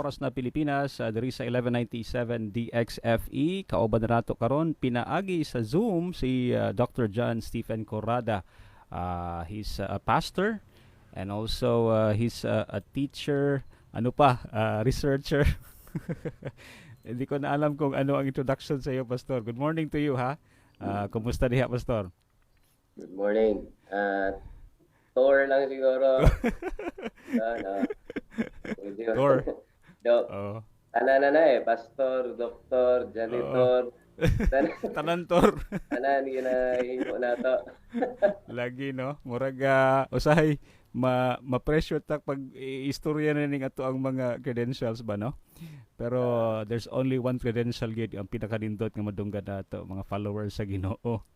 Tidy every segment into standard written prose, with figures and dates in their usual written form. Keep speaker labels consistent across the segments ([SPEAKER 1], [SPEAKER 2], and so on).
[SPEAKER 1] oras na Pilipinas, diri sa 1197 DXFE. Kauban na nato karon pinaagi sa Zoom si Dr. John Stephen Corrada. He's a pastor and also he's a teacher, ano pa, researcher. Hindi ko na alam kung ano ang introduction sa iyo, Pastor. Good morning to you, ha? Kumusta diha, Pastor?
[SPEAKER 2] Good morning. Tour lang siguro.
[SPEAKER 1] Tour.
[SPEAKER 2] Do. Tanan na pastor, doktor, janitor.
[SPEAKER 1] Tanan tour.
[SPEAKER 2] Tanan himo na to.
[SPEAKER 1] Lagi no, murag usahay ma-pressure tak pag istorya na ning ato ang mga credentials ba no? Pero there's only one credential gid ang pinakadindot nga madunggan nato, mga followers sa Ginoo.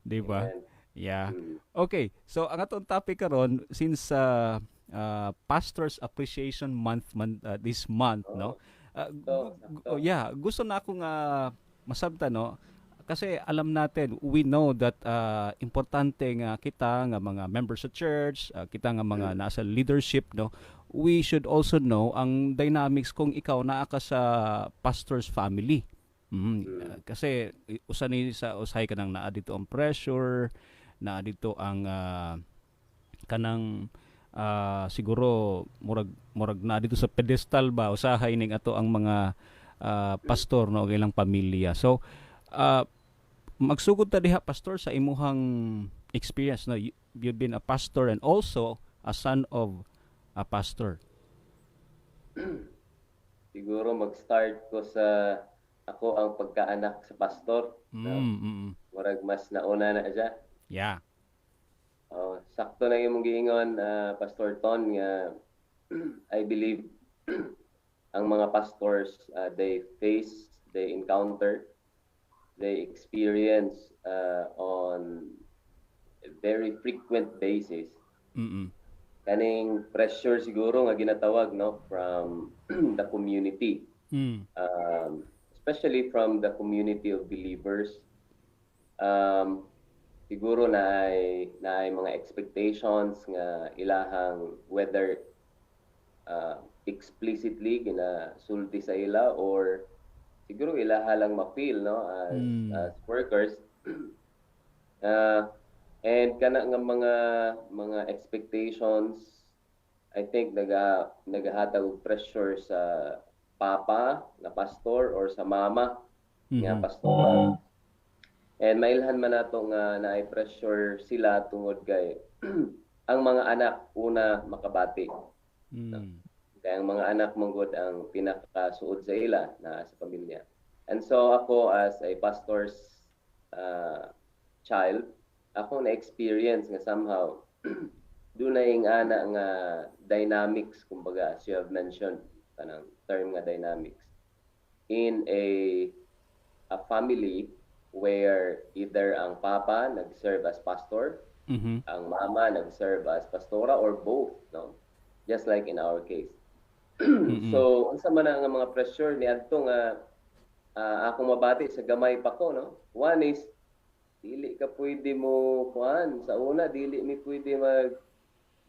[SPEAKER 1] Di ba? Yeah. Okay. So ang atong topic karon, since Pastors Appreciation Month this month, no? Gusto na akong masabta, no? Kasi alam natin, we know that importante nga kita nga mga members sa church, kita nga mga nasa leadership, no? We should also know ang dynamics kung ikaw naa ka sa pastor's family. Kasi usahay ka nang naa dito ang pressure, na dito ang kanang siguro murag na dito sa pedestal ba usahay ning ato ang mga pastor no ilang pamilya. So magsugod ta diha, Pastor, sa imuhang experience, no? You've been a pastor and also a son of a pastor.
[SPEAKER 2] Siguro mag-start ko sa ako ang pagkaanak sa pastor. Murag mas nauna na siya.
[SPEAKER 1] Yeah.
[SPEAKER 2] Sakto na yung giingon, Pastor Ton, nga I believe ang mga pastors, they encounter, they experience on a very frequent basis. Kaning pressure siguro nga ginatawag, no, from the community. Especially from the community of believers. Siguro na ay mga expectations nga ilahang whether explicitly ginasulti sa ila or siguro ilaha lang ma-feel, no, as workers. And kana nga mga expectations, I think nagahatag og pressure sa papa na pastor or sa mama nga pastor. And mailhan man nato nga naay pressure sila tungod kay ang mga anak una makabati. Kaya ang mga anak manggod ang pinakasuod sa ila na sa pamilya. And so ako as a pastor's child, ako na experience nga somehow dunay ana nga dynamics, kumbaga as you have mentioned, kanang term nga dynamics in a family where either ang papa nag-serve as pastor, ang mama nag-serve as pastora, or both, no? Just like in our case. So, unsa man ang mga pressure ni adto nga ako mabati sa gamay pa ko, no? One is dili ka pwede mo kuan sa una, dili mi pwede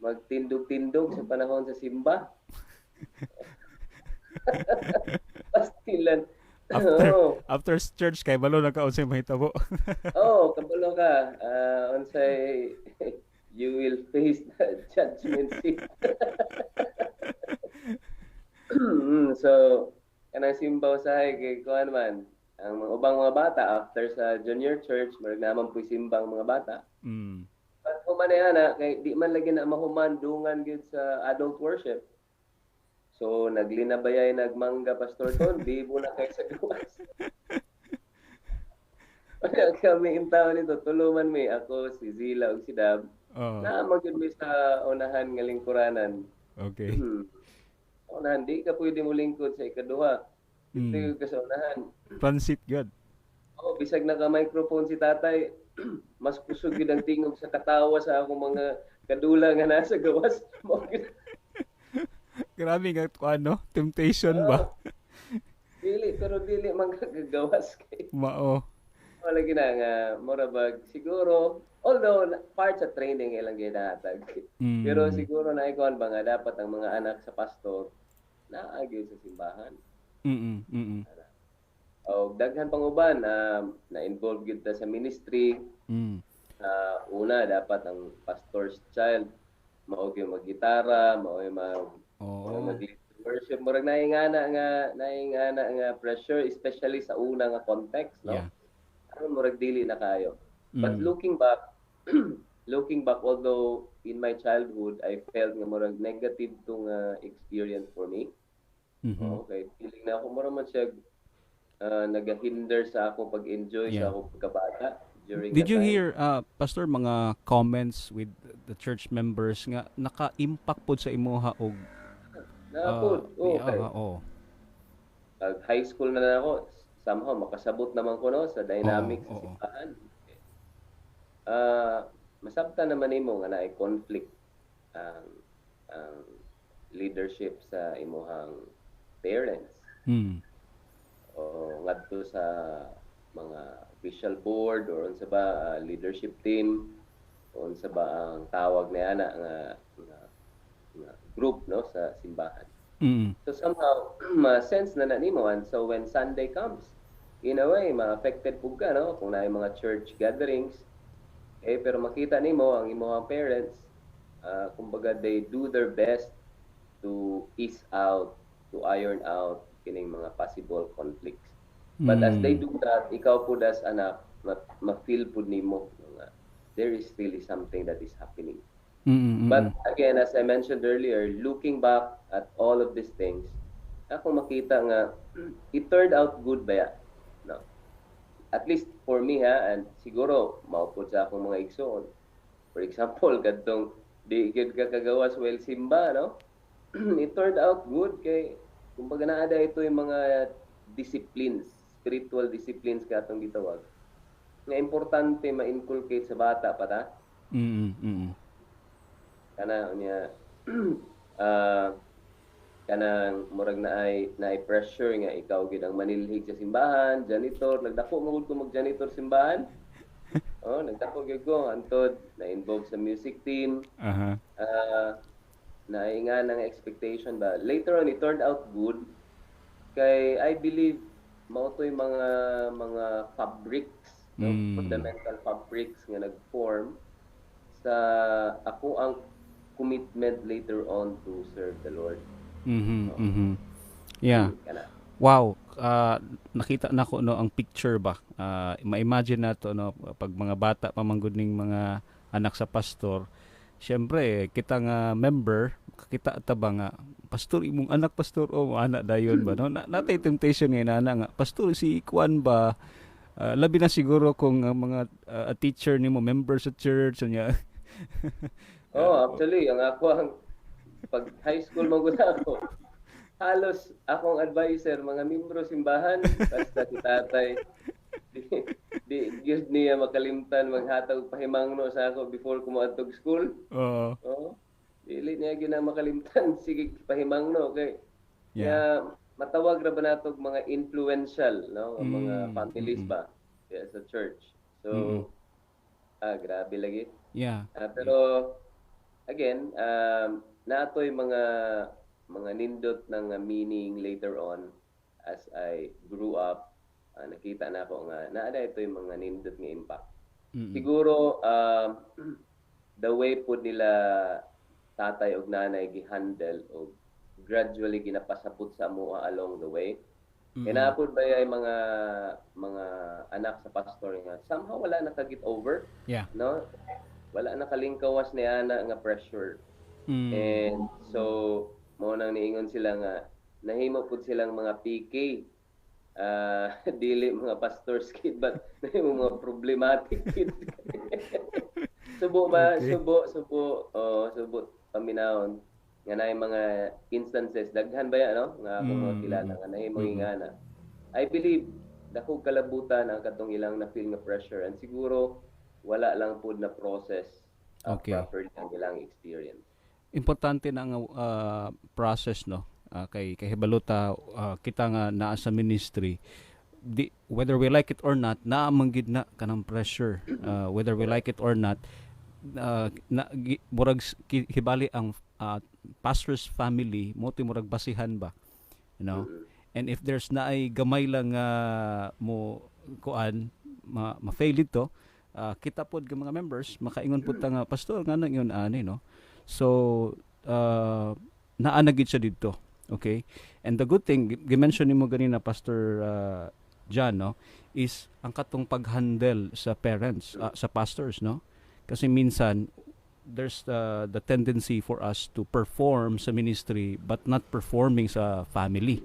[SPEAKER 2] magtindog-tindog sa panahon sa simba. Pastilan.
[SPEAKER 1] After church kay balo na ka unsay mahitabo.
[SPEAKER 2] Kabalo ka. Unsay you will face the judgment seat. So, kanang simbaw sahay kay kuan man ang mga ubang mga bata after sa junior church, marag naman po'y simbang mga bata. But humanay na kay di man lagi na mahuman dungan gyud sa adult worship. So, naglinabayay, nagmangga, Pastor Ton, bibo na kayo sa gawas. Wala kami in taon nito, tuluman mi, ako, si Zila, o si Dab. Naamag yun mi sa unahan nga lingkuranan.
[SPEAKER 1] Okay.
[SPEAKER 2] Unahan, di ka pwede mo lingkod sa ikaduha. Ito yung kasaunahan.
[SPEAKER 1] Transit God.
[SPEAKER 2] Bisag naka-microphone si tatay, mas kusog yun ang tingog sa katawa sa akong mga kadula nga nasa gawas.
[SPEAKER 1] Grabe nga ano, temptation ba?
[SPEAKER 2] Dili man kagawas kay.
[SPEAKER 1] Mao.
[SPEAKER 2] Wala gina nga morabag siguro, although part sa training ilang ginatag. Pero siguro na ikaw ba nga dapat ang mga anak sa pastor naagyo sa simbahan.
[SPEAKER 1] Mm.
[SPEAKER 2] O daghan pang uban na-involve gyud ta sa ministry.
[SPEAKER 1] Mm.
[SPEAKER 2] Una dapat ang pastor's child mao gyud maggitara, mao
[SPEAKER 1] Oo.
[SPEAKER 2] mag-lead worship, murag naingana nga pressure, especially sa una nga context, no?
[SPEAKER 1] Yeah.
[SPEAKER 2] Murag dili na kayo. But
[SPEAKER 1] Mm.
[SPEAKER 2] looking back, although in my childhood I felt nga murag negative tong experience for me.
[SPEAKER 1] Mhm.
[SPEAKER 2] Okay, feeling na ako mura man siya nagahinder sa akong pag-enjoy
[SPEAKER 1] Yeah.
[SPEAKER 2] sa akong pagkabata during
[SPEAKER 1] Did
[SPEAKER 2] that
[SPEAKER 1] you
[SPEAKER 2] time.
[SPEAKER 1] hear, Pastor, mga comments with the church members nga naka-impact pod sa imuha og
[SPEAKER 2] Napod, okay.
[SPEAKER 1] oo.
[SPEAKER 2] Pag high school na ako, somehow makasabot naman ko no sa
[SPEAKER 1] Oo,
[SPEAKER 2] dynamics sa
[SPEAKER 1] oo.
[SPEAKER 2] simbahan. Masabtan naman nimo nga naay conflict ang ang leadership sa imuhang parents
[SPEAKER 1] Mm.
[SPEAKER 2] o ngadto sa mga official board or unsa ba leadership team o unsa ba ang tawag na ana nga group no sa simbahan.
[SPEAKER 1] Mm.
[SPEAKER 2] So somehow ma-sense na nimo, and so when Sunday comes, in a way ma-affected pug ka no kung naay mga church gatherings, pero makita nimo ang imong parents, kumbaga they do their best to ease out, to iron out kining mga possible conflicts. But as they
[SPEAKER 1] Mm.
[SPEAKER 2] do that, ikaw pud as anak, ma-feel pud nimo nga there is really something that is happening.
[SPEAKER 1] Mm.
[SPEAKER 2] But again, as I mentioned earlier, looking back at all of these things, ako makita nga it turned out good ba ya? No. At least for me and siguro maupod sa akong mga igsoon. For example, kadtong di gyud ka kagawas while simba, no? It turned out good kay kumbaga naa ito yung mga disciplines, spiritual disciplines katong gitawag. Nga importante ma-inculcate sa bata pa ta.
[SPEAKER 1] Mm.
[SPEAKER 2] Kana unya kanang murag naay pressure nga ikaw gid ang manilhig sa simbahan, janitor, nagdako mo ko mag-janitor simbahan. Nagdako gyud ko antod na-involve sa music team.
[SPEAKER 1] Aha.
[SPEAKER 2] Nainga ng expectation ba. Later on, it turned out good. Kay I believe mao to'y mga fabrics, no? Fundamental fabrics nga nag-form sa ako ang commitment later on to serve the Lord.
[SPEAKER 1] Yeah.
[SPEAKER 2] Kana.
[SPEAKER 1] Wow, nakita na ko no ang picture ba. Ma-imagine na to no pag mga bata pamanggod ning mga anak sa pastor. Siyempre, kita nga member, kakita ta ba nga pastor imong anak pastor o anak dayon ba no? Natay temptation nga inana nga pastor si Kwan ba. Labi na siguro kung mga teacher nimo member sa church niya.
[SPEAKER 2] Actually, ang pag high school magud ako, halos akong advisor, mga membro simbahan, basta si tatay, di niya makalimtan maghatag pahimangno sa ako before ko moadtog school.
[SPEAKER 1] Oo.
[SPEAKER 2] Dili niya gina makalimtan, sige pahimangno kay
[SPEAKER 1] Yeah.
[SPEAKER 2] matawag ra ba natog mga influential, no, ang mga families ba sa church. So grabe lagi.
[SPEAKER 1] Yeah.
[SPEAKER 2] Pero again, naatoy mga nindot ng meaning later on as I grew up. Nakita na ako nga naada ito yung mga nindot nga impact. Siguro the way po nila tatay og nanay gihandle o gradually ginapasabot sa amuha along the way. Kinapod ba yung mga anak sa pastor nga somehow wala nakagit over,
[SPEAKER 1] Yeah.
[SPEAKER 2] no? Wala nakalingkawas ni ana nga pressure. And so mo nang niingon sila nga nahimo pud silang mga PK, dili mga pastor's kid but nahimo mga problematic kid. Subo paminahon nga naay mga instances daghan ba ya no nga ako mga kilala nga nahimo ingana. I believe dako kalabutan ang katong ilang na feel nga pressure, and siguro wala lang pud na process properly ang ilang experience.
[SPEAKER 1] Importante na ang process no. Kay hibaluta kita nga naa sa ministry, whether we like it or not, naamanggid na kanang pressure. Whether we like it or not, murag hibali ang pastor's family mo murag basihan ba you know.
[SPEAKER 2] Mm-mm.
[SPEAKER 1] And if there's na ay gamay lang mo kuan ma-fail ito, kita pod nga mga members makaingon pud ta nga pastor nga nang yun ani no. So naa na gid siya didto. Okay? And the good thing gi-mention nimo ganina Pastor John no is ang katong pag-handle sa parents, sa pastors no. Kasi minsan there's the tendency for us to perform sa ministry but not performing sa family.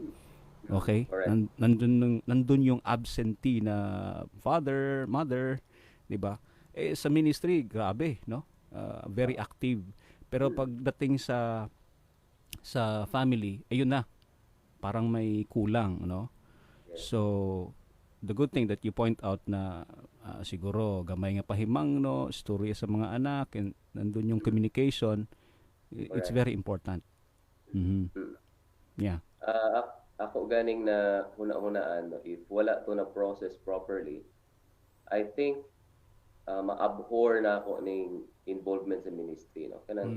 [SPEAKER 1] Okay?
[SPEAKER 2] Correct.
[SPEAKER 1] Nandun yung absentee na father, mother, 'di ba? Sa ministry, grabe, no? Very active. Pero pagdating sa family, ayun na, parang may kulang, no?
[SPEAKER 2] Yes.
[SPEAKER 1] So, the good thing that you point out na siguro gamay nga pahimang, no? Storya sa mga anak, and nandun yung communication, it's
[SPEAKER 2] Correct.
[SPEAKER 1] very important. Mhm. Yeah.
[SPEAKER 2] Ako ganing na huna-hunaan, no, if wala to na process properly, I think ma-abhor na ako ning involvement sa ministry, no. Kanang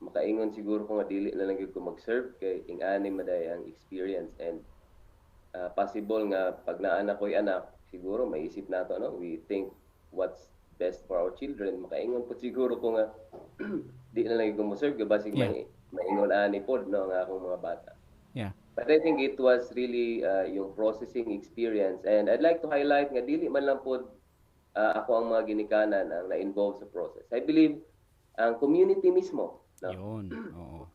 [SPEAKER 2] makaingon siguro ko nga dili na lang gyud ko mag-serve kay ing-ani maday ang experience, and possible nga pag naa na ko'y anak, siguro maisip nato no, we think what's best for our children. Makaingon po siguro ko nga di na lang gyud ko mo-serve kay basig
[SPEAKER 1] Yeah.
[SPEAKER 2] maingon ani pod no nga akong mga bata.
[SPEAKER 1] Yeah.
[SPEAKER 2] But I think it was really yung processing experience, and I'd like to highlight nga dili man lang po ako ang mga ginikanan ang na-involve sa process. I believe ang community mismo, no?
[SPEAKER 1] Yun. Oo.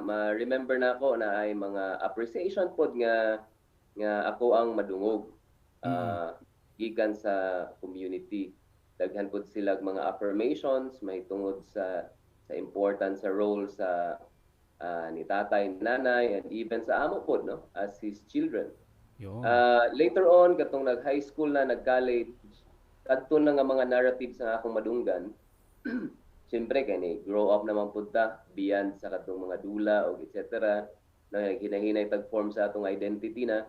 [SPEAKER 2] Ma-remember na ako na ay mga appreciation pod nga ako ang madungog gikan sa community. Daghan pod sila mga affirmations mahitungod sa importance sa role sa ni tatay, nanay, and even sa amo pod no, as his children.
[SPEAKER 1] Yun.
[SPEAKER 2] Later on katong nag-high school na, nag-college, kadto na nga mga narratives nga akong madunggan. Siyempre kani grow up naman pud ta beyond sa katong mga dula o etc. na hinahinay tag-form sa atong identity na.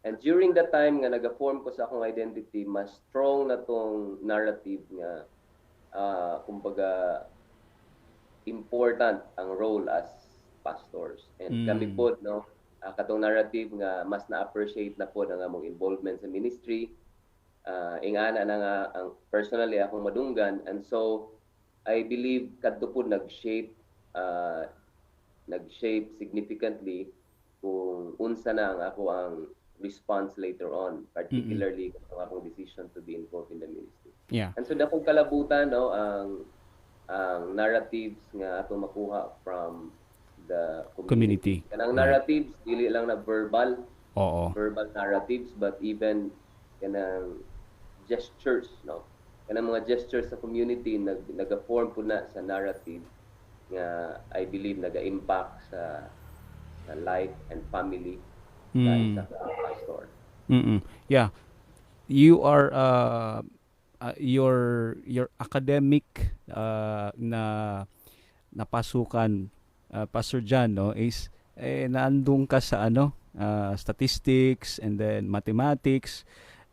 [SPEAKER 2] And during that time nga naga-form ko sa akong identity, mas strong na tong narrative nga kumbaga important ang role as pastors. And kami po, no, katong narrative nga mas na-appreciate na po ang among involvement sa ministry. Ingana na nga ang personally akong madunggan, and so I believe kadto po nag-shape significantly kung unsa na ang ako ang response later on, particularly kung akong decision to be involved in the ministry.
[SPEAKER 1] Yeah.
[SPEAKER 2] And so dakong kalabutan no ang narratives nga ato makuha from the community. Kanang narratives dili lang na verbal narratives, but even kanang gestures, no. Kanang mga gestures sa community naga-form po na sa narrative nga I believe naga-impact sa life and family sa pastor.
[SPEAKER 1] Yeah. You are your academic na napasukan Pastor John no is naandung ka sa statistics and then mathematics.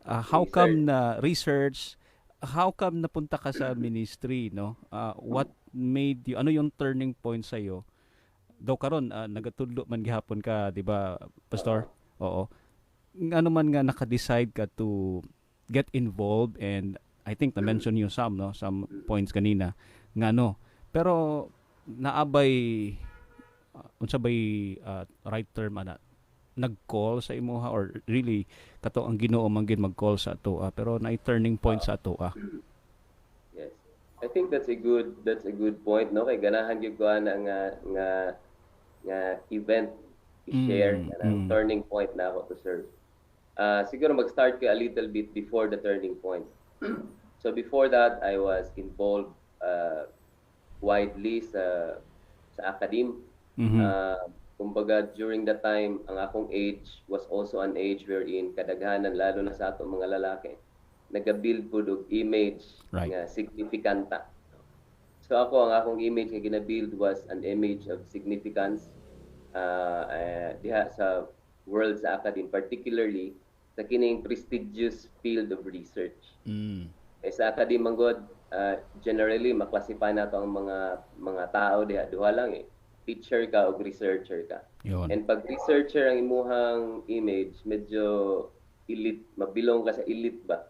[SPEAKER 1] How come na research? How come napunta ka sa ministry no? What made you, ano yung turning point sa iyo? Daw karon nagatudlo man gihapon ka, di ba, Pastor? Oo. Ano man nga naka-decide ka to get involved, and I think na-mention you some points kanina nga no. Pero naabay unsa bay right term ana nag-call sa imuha, or really kato ang Ginoo man gid mag-call sa ato pero na turning point sa ato
[SPEAKER 2] Yes. I think that's a good point no, kay ganahan gyud ko nga event i-share ang turning point na ako to serve. Siguro mag-start ko a little bit before the turning point. So before that, I was involved widely sa academe. Kumbaga during that time, ang akong age was also an age wherein kadaghanan, lalo na sa atong mga lalaki, nagabuild po og image nga signifikanta. So ako, ang akong image nga ginabuild was an image of significance diha sa world sa academe, particularly sa kining prestigious field of research. Sa academe manggod, generally maklasify nato ang mga tao diha duha lang teacher ka o researcher ka.
[SPEAKER 1] Yun.
[SPEAKER 2] And pag researcher ang imuhang image, medyo elite, mabilong ka sa elite ba?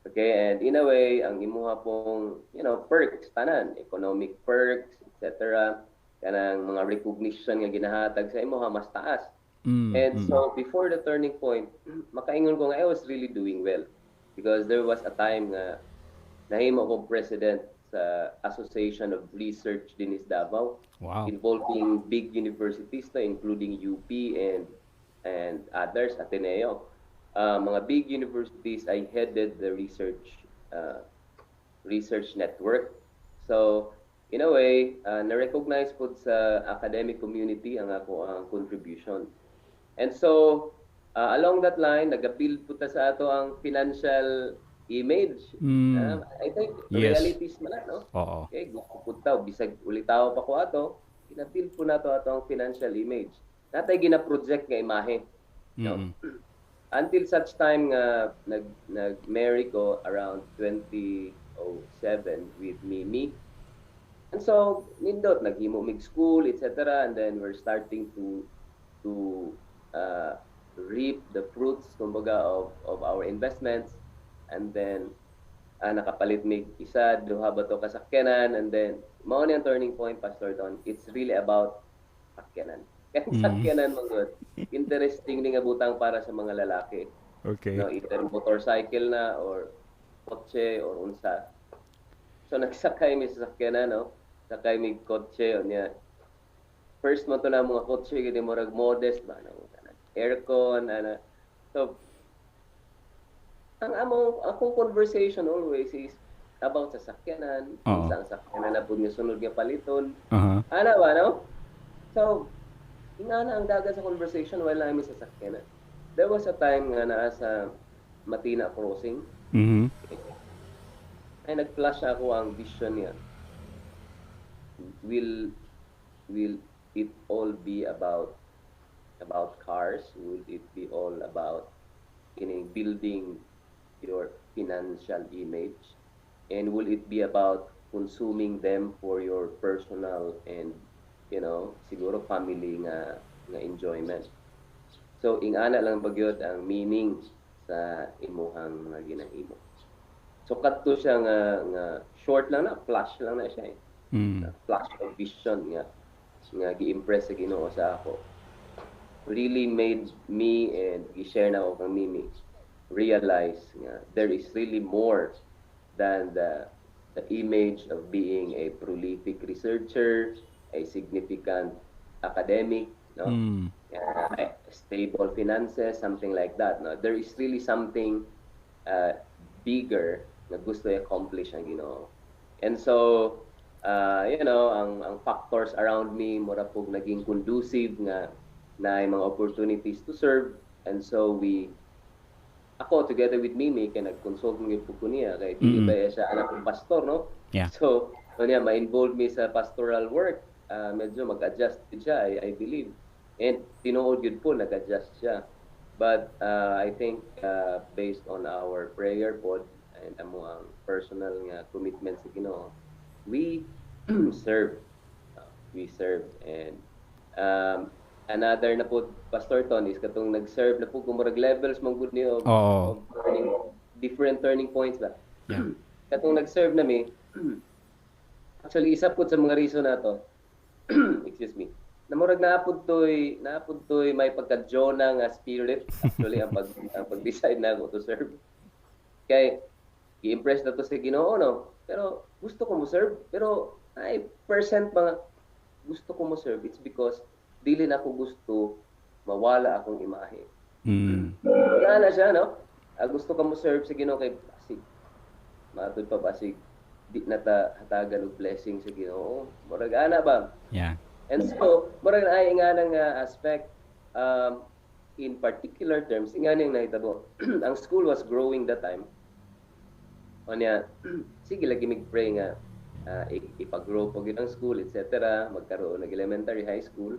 [SPEAKER 2] Okay, and in a way, ang imuha pong, perks, tanan, economic perks, etc. Kanang mga recognition nga ginahatag sa imuha, mas taas. And so, before the turning point, makaingon ko nga, I was really doing well. Because there was a time nga, nahimo ko president sa Association of Research din is Davao,
[SPEAKER 1] Wow.
[SPEAKER 2] involving big universities na, including UP and others, Ateneo. Mga big universities, I headed the research network. So, in a way, na-recognize po sa academic community ang ako ang contribution. And so, along that line, nag-appeal po ta sa ato ang financial image. I think
[SPEAKER 1] Yes.
[SPEAKER 2] realities man no?
[SPEAKER 1] Oo.
[SPEAKER 2] Okay, gusto po tao, bisag ulitaw pa ko ato, inappeal po nato ato ang financial image. Natay gina-project nga imahe. No? Until such time nga nag-marry ko around 2007 with Mimi. And so, nindot, naghimo mig school, etc. And then we're starting to reap the fruits, kumbaga, of our investments. And then, nakapalit mig isa, duha ba to kasakyanan. And then, mao ni ang turning point, Pastor Don. It's really about sakyanan. Kaya sakyanan, mga interesting ni nga butang para sa mga lalaki.
[SPEAKER 1] Okay.
[SPEAKER 2] No, either motorcycle na or kotse or unsa. So nagsakay mi sa sakyanan, no? Sakay mi kotse niya. First mo to na mga kotse gid murag modest ba no? Aircon ana. So ang akong conversation always is about sa sakyanan, isang sakyanan na pud nga sunod nga paliton. Ana ba no? So ingana ang dagat sa conversation while namin sa sakyanan. There was a time nga naa sa Matina Crossing. Ay nag-flash ako ang vision niya. Will it all be about cars? Will it be all about building your financial image? And will it be about consuming them for your personal and siguro family nga enjoyment? So ingana lang bagyod ang meaning sa imuhang mga ginahimo. So kadto siya nga short lang na, flash lang na siya flash of vision nga gi-impress sa Ginoo sa ako. Really made me and i-share na ako kang Mimi realize nga there is really more than the image of being a prolific researcher, a significant academic, no? Stable finances, something like that. No? There is really something bigger na gusto i-accomplish ang Ginoo. And so, ang factors around me, mura po naging conducive nga na mga opportunities to serve. And so, ako together with Mimi, kaya nag-consult ng po ko niya, kaya di ba siya anak ng pastor, no?
[SPEAKER 1] Yeah.
[SPEAKER 2] So, ma-involve me sa pastoral work. Medyo mag-adjust siya, I believe. And tinuod yun po, nag-adjust siya. But I think based on our prayer pod and ang personal nga commitment sa Ginoo, we serve. We serve. And another na po, Pastor Ton, is katong nag-serve na po, kumurag levels mong good niyo of different turning points ba?
[SPEAKER 1] Yeah.
[SPEAKER 2] Katong nag-serve na mi, actually, isa po sa mga reason na to, excuse me, namurag naapod to'y may pagka-Jonah nga spirit. Actually, ang pag-decide na ako to serve. Kaya, i-impress na to sa Ginoo, no? Pero, gusto ko mo serve. Pero, percent mga gusto ko mo serve. It's because, dili na ako gusto mawala akong imahe. Kaya na siya, no? Gusto ka mo serve sa Ginoo kay Basig. Matod pa Basig. Di na ta hatagan og blessing sa Ginoo. Murag ana ba?
[SPEAKER 1] Yeah.
[SPEAKER 2] And so, murag ay nga aspect in particular terms, nga nang nahitabo. Ang school was growing that time. Onya, sige lagi mig-pray nga ipag-grow po ang school, etc. Magkaroon ng elementary, high school.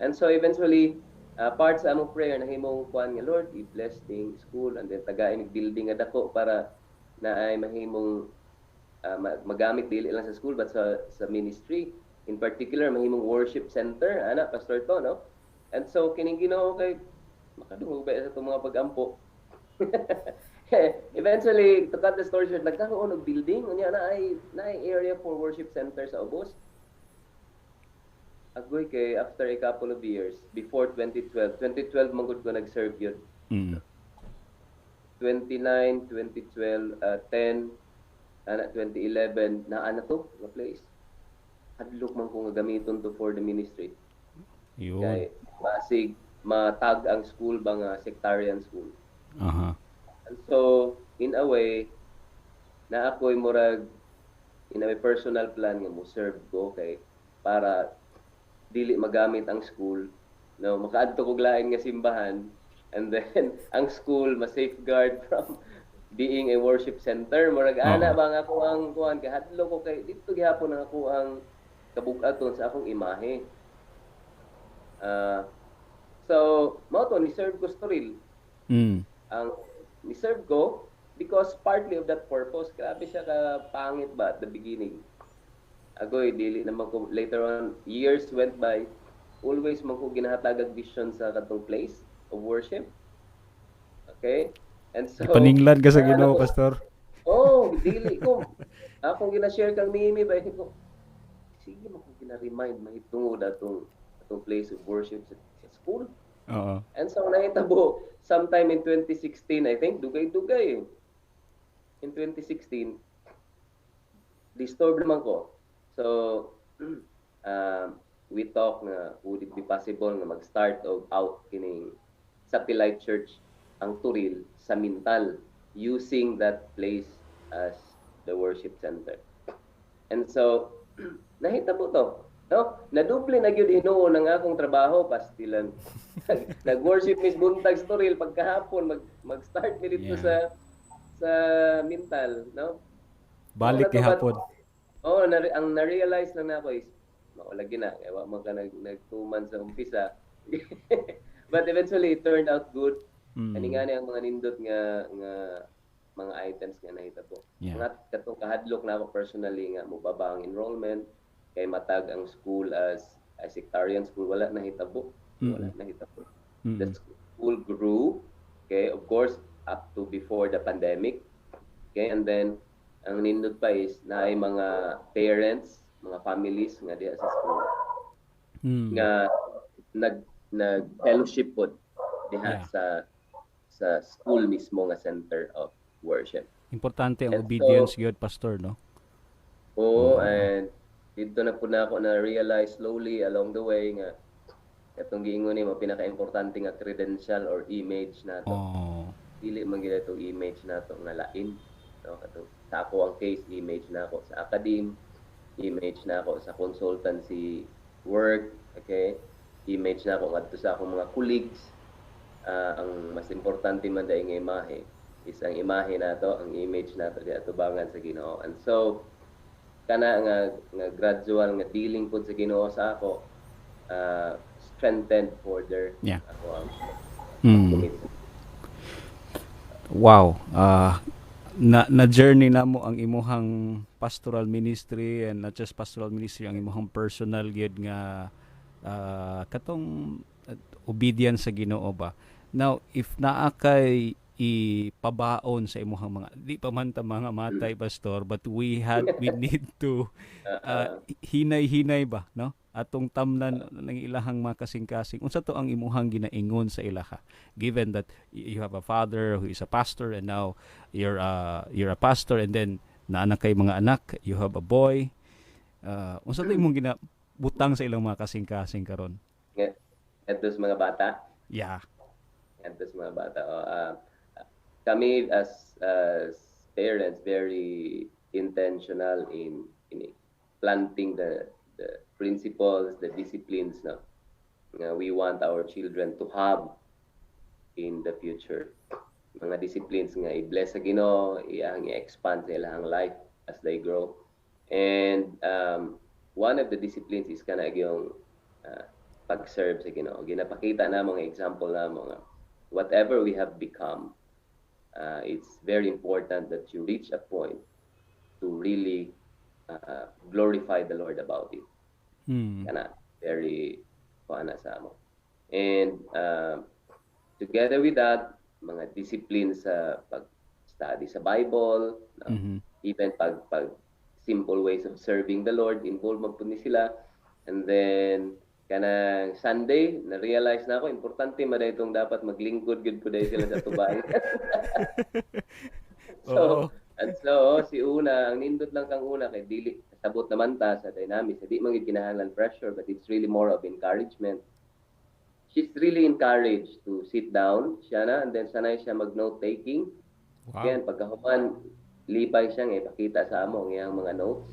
[SPEAKER 2] And so eventually, part sa among prayer nahimong kuan nga Lord, i-bless ding school and then tagain building nga dako para na ay mahimong magamit dili lang sa school but sa ministry. in particular mahimong worship center ana pastor to no. And so kining Ginoo kay makadungog ba sa itong mga pag-ampo. Eventually, to cut the story short, nagkaroon ng building, unya na ay area for worship center sa Ubos. Agoy kay after a couple of years, before 2012 man gud ko nag-serve yun. 29, 2012, 10, 2011, na to, na place. Hadlok man ko nga gamiton to for the ministry.
[SPEAKER 1] Yun.
[SPEAKER 2] Kay basig matag ang school ba nga sectarian school. And so, in a way, na ako'y murag, in a way, personal plan nga mo serve ko kay para dili magamit ang school, no, makaadto kog lain nga simbahan, and then ang school ma-safeguard from being a worship center. Murag ana ba nga ako ang kuan kay hadlo ko kay dito gihapon ang ako ang kabug-aton sa akong imahe. So, mao to ni serve ko storil. Ang ni-serve ko because partly of that purpose. Grabe siya ka pangit ba at the beginning. Agoy, dili naman ko, later on, years went by, always man ko ginahatagag vision sa katong place of worship. Okay? And so,
[SPEAKER 1] ipaninglan ka sa Ginoo, pastor.
[SPEAKER 2] Dili ko. Akong gina-share kang mimi ba ko. Sige mo ko gina-remind mahitungod atong place of worship sa school. And so nahitabo sometime in 2016, I think, dugay-dugay. In 2016, disturbed naman ko. So, we talk na would it be possible na mag-start of out kining satellite church ang Turil sa Mintal using that place as the worship center. And so, nahitabo to. No, naduple na gyud Ginoo nang akong trabaho pastilan. Nag-worship Miss Buntag Storil pagkahapon mag-start mi dito sa Mintal, no?
[SPEAKER 1] Balik ni hapon.
[SPEAKER 2] Ang na-realize lang nako is maulagi na kay wa man ka nag-2 months sa umpisa. But eventually it turned out good. Ani nga ang mga nindot nga mga items nga nahitabo. Nga katong kahadlok na ako personally nga mobaba ang enrollment kay matag ang school as a sectarian school, wala nahitabo. Wala nahitabo. The school grew, okay, of course, up to before the pandemic. Okay, and then ang nindot pa is na ay mga parents, mga families nga diya sa school. Nga nag-fellowship pod diha sa school mismo nga center of worship.
[SPEAKER 1] Importante ang obedience gyud, pastor, no?
[SPEAKER 2] And dito na po na ako na-realize slowly along the way nga itong giingon ni mo pinaka-importante nga credential or image nato. Dili man gid itong image nato nga lain. No? Sa ako ang case, image na ako sa academe, image na ako sa consultancy work, okay? Image na ako ngadto sa akong mga colleagues. Ang mas importante man dahil nga imahe is ang imahe nato, ang image nato di atubangan sa Ginoo. And so kana nga gradual nga dealing pud sa Ginoo sa ako strengthened further ako ang commitment.
[SPEAKER 1] Wow. Na journey na mo ang imuhang pastoral ministry, and not just pastoral ministry, ang imuhang personal gyud nga katong obedience sa Ginoo ba. Now, if naa kay ipabaon sa imuhang mga di pa man ta mga matay, pastor, but we need to hinay-hinay ba, no, atong tamnan ng ilahang mga kasing-kasing unsa to ang imuhang ginaingon sa ilaha, given that you have a father who is a pastor, and now you're a pastor, and then naanak kay mga anak, you have a boy, unsa to imong ginabutang sa ilang mga kasing-kasing karon?
[SPEAKER 2] Etos mga bata, etos mga bata, kami as parents very intentional in planting the principles, the disciplines na we want our children to have in the future. Mga disciplines nga i-bless sa Ginoo, i-expand sa ilang life as they grow. And one of the disciplines is kana yung pag-serve sa Ginoo. Ginapakita na mga example na mga whatever we have become, it's very important that you reach a point to really glorify the Lord about it.
[SPEAKER 1] Mm.
[SPEAKER 2] kana very kuana sa amo. And together with that, mga discipline sa pag-study sa Bible, no?
[SPEAKER 1] Mhm.
[SPEAKER 2] Even pag simple ways of serving the Lord, involved man pud ni sila. And then kanang Sunday, na-realize na ako importante man itong dapat maglingkod gud pud sila sa tubay.
[SPEAKER 1] Oo.
[SPEAKER 2] So si Una, ang nindot lang kang Una kay dili sabot naman ta sa dynamics, hindi man gid kinahanglan pressure, but it's really more of encouragement. She's really encouraged to sit down siya na, and then sanay siya mag-note taking.
[SPEAKER 1] Wow.
[SPEAKER 2] Kaya pagkahuman, lipay siya nga ipakita sa amo ang iyang mga notes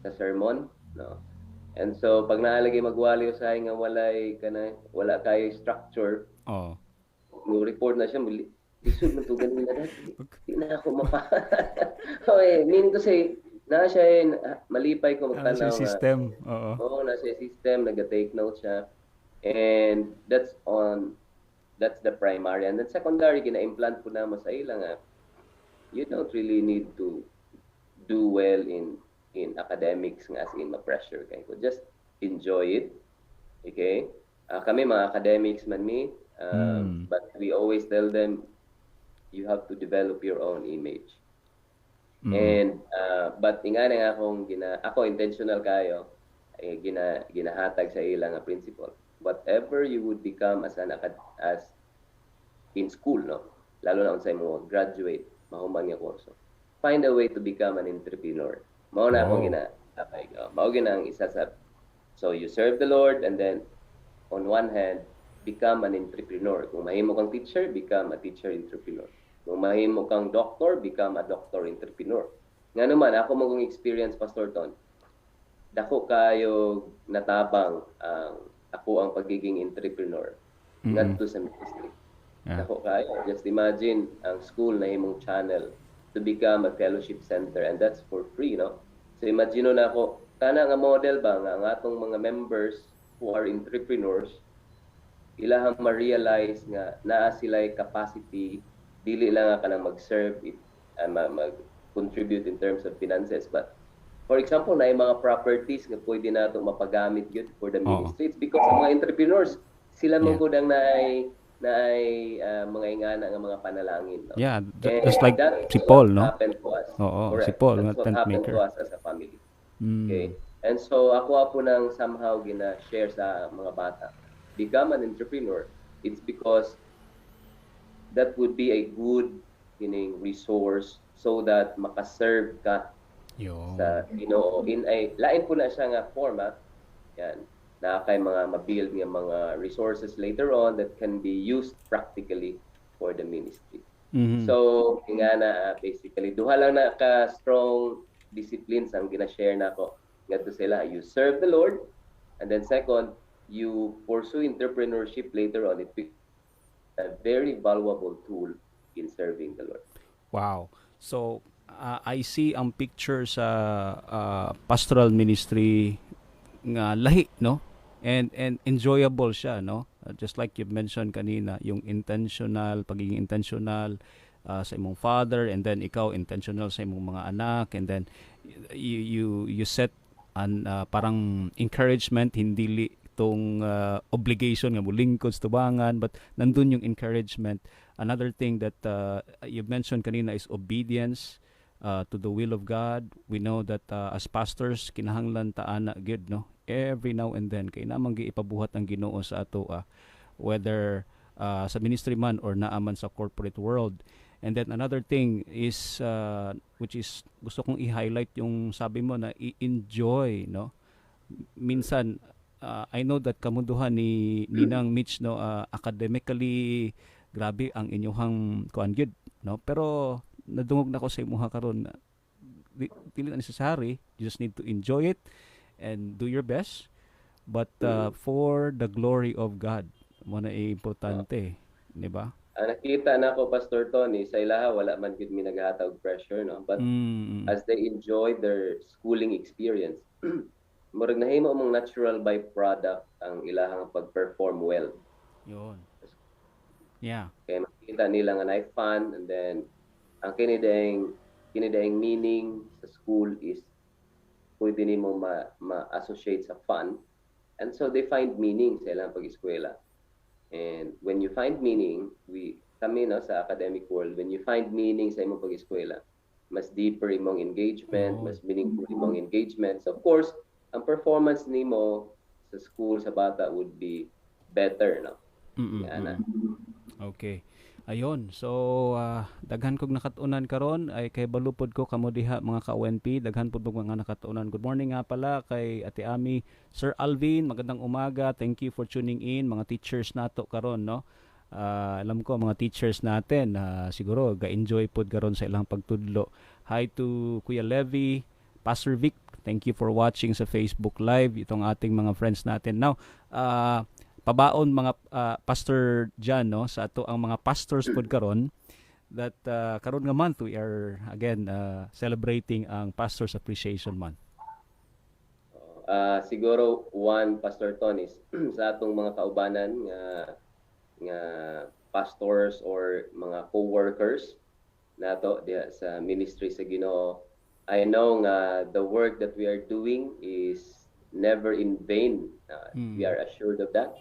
[SPEAKER 2] sa sermon, no? And so pag naalagay magwali usahay nga wala kay structure,
[SPEAKER 1] Oh.
[SPEAKER 2] mo report na siya lisod man to ganina dati. Di na ako mapa. Okay, meaning to say, na siya malipay ko
[SPEAKER 1] Ano sa
[SPEAKER 2] magtanaw nga.
[SPEAKER 1] system? Oo.
[SPEAKER 2] Oo, nasa system, nag-take note siya. And that's the primary. And then secondary, gina-implant po naman sa ila nga, you don't really need to do well in academics nga as in ma-pressure kayo. Just enjoy it. Okay? Kami mga academics man but we always tell them you have to develop your own image. And but nga ako intentional kayo ginahatag sa ilang nga principle. Whatever you would become as in school, no? Lalo na unsay mo graduate, mahuman nga kurso. Find a way to become an entrepreneur. Mao na akong mao gina ang isa sa. So you serve the Lord, and then on one hand, become an entrepreneur. Kung mahimo kang teacher, become a teacher entrepreneur. Kung mahimo kang doctor, become a doctor entrepreneur. Nga naman, ako magong experience, Pastor Ton, dako kayo natabang ako ang pagiging entrepreneur ngadto sa ministry. Dako kayo. Just imagine ang school na imong channel to become a fellowship center, and that's for free, no? So imagine na ako, kana nga model ba nga ang atong mga members who are entrepreneurs, ilahang ma-realize nga naa sila'y capacity, dili lang nga kanang mag-serve it, mag-contribute in terms of finances, but for example, na yung mga properties nga pwede nato mapagamit yun for the ministry. It's because ang mga entrepreneurs, sila man gud ang naay mga ingana nga mga panalangin. No?
[SPEAKER 1] Yeah, just like si Paul, no?
[SPEAKER 2] Happened to us.
[SPEAKER 1] Oo,
[SPEAKER 2] Correct.
[SPEAKER 1] si Paul,
[SPEAKER 2] That's what
[SPEAKER 1] tent
[SPEAKER 2] happened
[SPEAKER 1] maker.
[SPEAKER 2] to us as a family. Okay? And so ako nang somehow gina-share sa mga bata. Become an entrepreneur. It's because that would be a good resource so that makaserve ka sa Ginoo in a lain po na siya nga format. Yan. Na kay mga ma-build nga mga resources later on that can be used practically for the ministry. So, nga na basically duha lang na ka strong disciplines ang gina-share nako ngadto sila. You serve the Lord, and then second, you pursue entrepreneurship later on. It becomes a very valuable tool in serving the Lord.
[SPEAKER 1] Wow. So, I see ang picture sa pastoral ministry nga lahi, no? And enjoyable siya, no? Just like you mentioned kanina, yung pagiging intentional sa imong father, and then ikaw intentional sa imong mga anak, and then you set an parang encouragement, hindi itong obligation nga mulingkod sa tubangan, but nandun yung encouragement. Another thing that you mentioned kanina is obedience to the will of God. We know that as pastors, kinahanglan ta ana gid, no? Every now and then kay namang giipabuhat ang Ginoo sa ato whether sa ministry man or naaman sa corporate world. And then another thing is which is gusto kong i-highlight yung sabi mo na i-enjoy, no? Minsan I know that kamunduhan ni Ninang Mitch, no, academically grabe ang inyong kuan gyud, no? Pero nadungog na ko sa imuha karon na dili na necessary. You just need to enjoy it and do your best, but for the glory of God mo na importante, di ba?
[SPEAKER 2] Nakita na ko, Pastor Tony, sa ilaha wala man gid mi naghatag pressure, no? But as they enjoy their schooling experience, murag nahimo mong natural byproduct ang ilahang pag-perform well.
[SPEAKER 1] Yun. Yeah.
[SPEAKER 2] Kaya makita nila nga na fun, and then ang kinidayang meaning sa school is pwede nimo ma-associate sa fun. And so they find meaning sa ilang pag-eskwela. And when you find meaning, kami no, sa academic world, when you find meaning sa imong pag-eskwela, mas deeper imong engagement, mas meaningful imong engagements. Of course, ang performance nimo sa school, sa bata would be better, no? Yan.
[SPEAKER 1] Okay. Ayon. So daghan kog nakatunan karon ay kay balupod ko kamo diha mga ka-ONP, daghan pud mga nakatunan. Good morning nga pala kay Ate Ami, Sir Alvin, magandang umaga. Thank you for tuning in mga teachers nato karon, no. Alam ko mga teachers natin siguro ga-enjoy pod karon sa ilang pagtudlo. Hi to Kuya Levy, Pastor Vic. Thank you for watching sa Facebook Live itong ating mga friends natin. Now, pabaon mga Pastor John, no, sa ato ang mga pastors pod karon that karon nga month we are again celebrating ang Pastors Appreciation Month.
[SPEAKER 2] Siguro one, Pastor Tonis, sa atong mga kaubanan nga pastors or mga co-workers nato diha sa ministry sa Ginoo, I know nga the work that we are doing is never in vain. We are assured of that.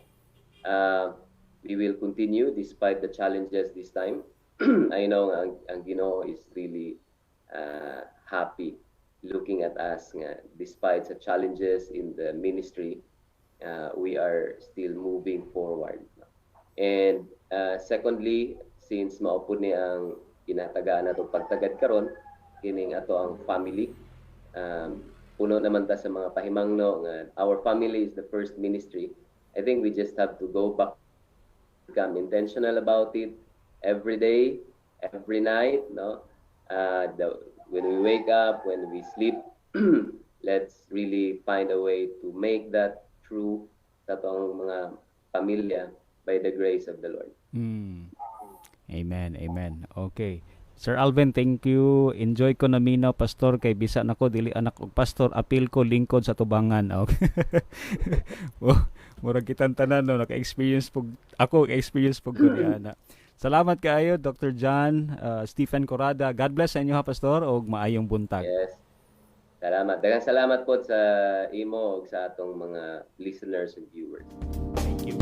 [SPEAKER 2] We will continue despite the challenges this time. I know ang Ginoo is really happy looking at us nga despite the challenges in the ministry, we are still moving forward. And secondly, since maupod ni ang ginatagaan nato pagtagad karon kining ato ang family, puno naman ta sa mga pahimangno nga our family is the first ministry. I think we just have to go back, become intentional about it every day, every night, no? When we wake up, when we sleep, let's really find a way to make that true sa atong mga pamilya by the grace of the Lord.
[SPEAKER 1] Amen, amen. Okay. Sir Alvin, thank you. Enjoy ko na minaw, pastor, kay bisa nako dili anak og pastor, apil ko lingkod sa tubangan. Okay. Murag kitang tanan no, naka-experience pug ako, experience pug ko niana. Salamat kaayo Dr. John, Stephen Corrada. God bless sa inyo ha, pastor, og maayong buntag.
[SPEAKER 2] Yes. Salamat. Daghang salamat po sa imo ug sa atong mga listeners and viewers.
[SPEAKER 1] Thank you.